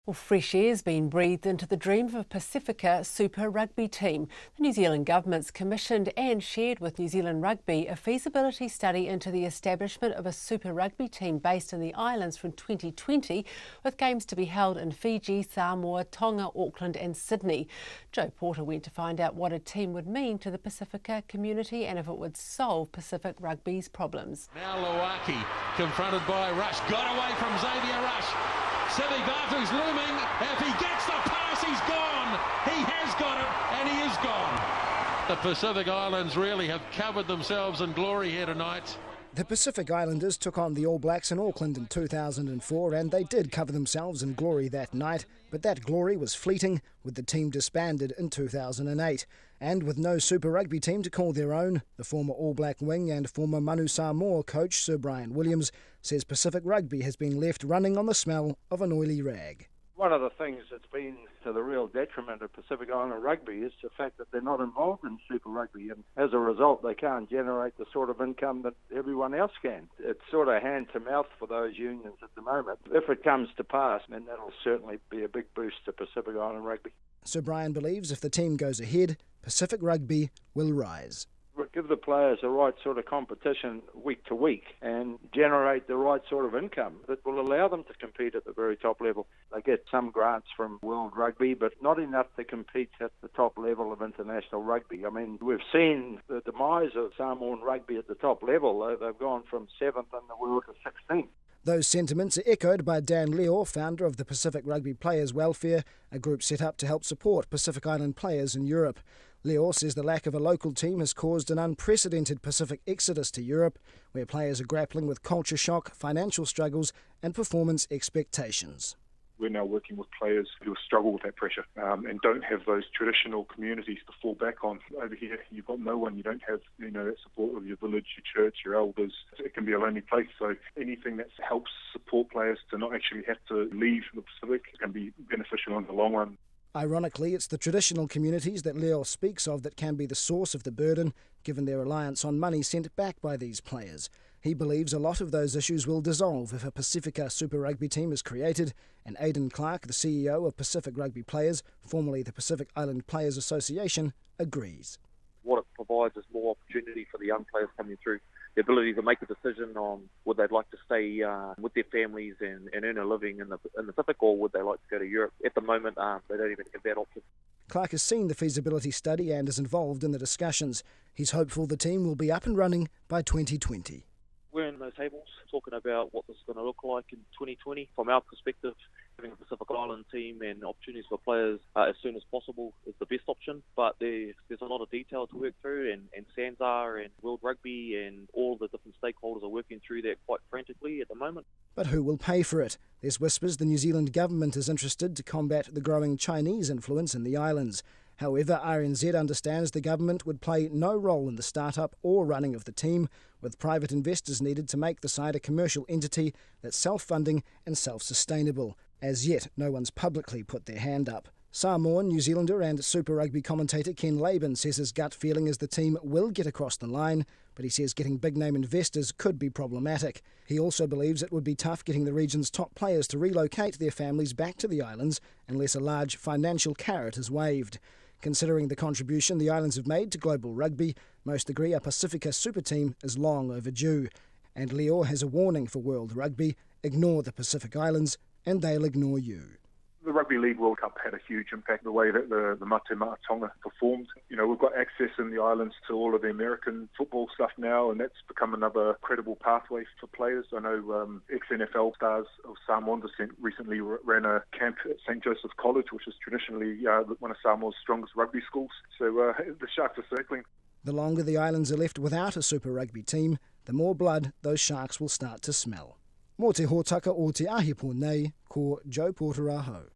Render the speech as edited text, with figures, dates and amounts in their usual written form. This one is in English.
Well, fresh air's been breathed into the dream of a Pasifika Super Rugby team. The New Zealand Government's commissioned and shared with New Zealand Rugby a feasibility study into the establishment of a Super Rugby team based in the islands from 2020, with games to be held in Fiji, Samoa, Tonga, Auckland and Sydney. Joe Porter went to find out what a team would mean to the Pasifika community and if it would solve Pacific Rugby's problems. Now Lawaki, confronted by Rush, got away from Xavier Rush. Sivigatu's looming. If he gets the pass, he's gone. He has got it, and he is gone. The Pacific Islands really have covered themselves in glory here tonight. The Pacific Islanders took on the All Blacks in Auckland in 2004 and they did cover themselves in glory that night, but that glory was fleeting with the team disbanded in 2008. And with no Super Rugby team to call their own, the former All Black wing and former Manu Samoa coach Sir Brian Williams says Pacific Rugby has been left running on the smell of an oily rag. One of the things that's been to the real detriment of Pacific Island rugby is the fact that they're not involved in Super Rugby, and as a result they can't generate the sort of income that everyone else can. It's sort of hand to mouth for those unions at the moment. If it comes to pass, then that'll certainly be a big boost to Pacific Island rugby. Sir Brian believes if the team goes ahead, Pacific Rugby will rise. Give the players the right sort of competition week to week and generate the right sort of income that will allow them to compete at the very top level. They get some grants from World Rugby, but not enough to compete at the top level of international rugby. I mean, we've seen the demise of Samoan rugby at the top level. They've gone from 7th in the world to 16th. Those sentiments are echoed by Dan Leo, founder of the Pacific Rugby Players Welfare, a group set up to help support Pacific Island players in Europe. Leo says the lack of a local team has caused an unprecedented Pacific exodus to Europe, where players are grappling with culture shock, financial struggles and performance expectations. We're now working with players who struggle with that pressure and don't have those traditional communities to fall back on. Over here, you've got no one. You don't have, that support of your village, your church, your elders. It can be a lonely place. So anything that helps support players to not actually have to leave the Pacific can be beneficial in the long run. Ironically, it's the traditional communities that Leo speaks of that can be the source of the burden, given their reliance on money sent back by these players. He believes a lot of those issues will dissolve if a Pasifika Super Rugby team is created, and Aidan Clark, the CEO of Pacific Rugby Players, formerly the Pacific Island Players Association, agrees. What it provides is more opportunity for the young players coming through, the ability to make a decision on would they like to stay with their families and earn a living in the Pacific, or would they like to go to Europe. At the moment, they don't even have that option. Clark has seen the feasibility study and is involved in the discussions. He's hopeful the team will be up and running by 2020. We're in those tables talking about what this is going to look like in 2020. From our perspective, having a Pacific Island team and opportunities for players as soon as possible is the best option. But there's a lot of detail to work through, and SANZAR and World Rugby and all the different stakeholders are working through that quite frantically at the moment. But who will pay for it? There's whispers the New Zealand government is interested to combat the growing Chinese influence in the islands. However, RNZ understands the government would play no role in the start-up or running of the team, with private investors needed to make the side a commercial entity that's self-funding and self-sustainable. As yet, no one's publicly put their hand up. Samoan, New Zealander and Super Rugby commentator Ken Laban says his gut feeling is the team will get across the line, but he says getting big-name investors could be problematic. He also believes it would be tough getting the region's top players to relocate their families back to the islands unless a large financial carrot is waved. Considering the contribution the islands have made to global rugby, most agree a Pasifika super team is long overdue. And Leo has a warning for World Rugby: ignore the Pacific Islands and they'll ignore you. The Rugby League World Cup had a huge impact the way that the Mate Ma'a Tonga performed. We've got access in the islands to all of the American football stuff now, and that's become another credible pathway for players. I know ex-NFL stars of Samoan descent recently ran a camp at St. Joseph's College, which is traditionally one of Samoa's strongest rugby schools. So the Sharks are circling. The longer the islands are left without a Super Rugby team, the more blood those Sharks will start to smell. Mō te hōtaka o te ahi pōnei, ko Joe Porter aho.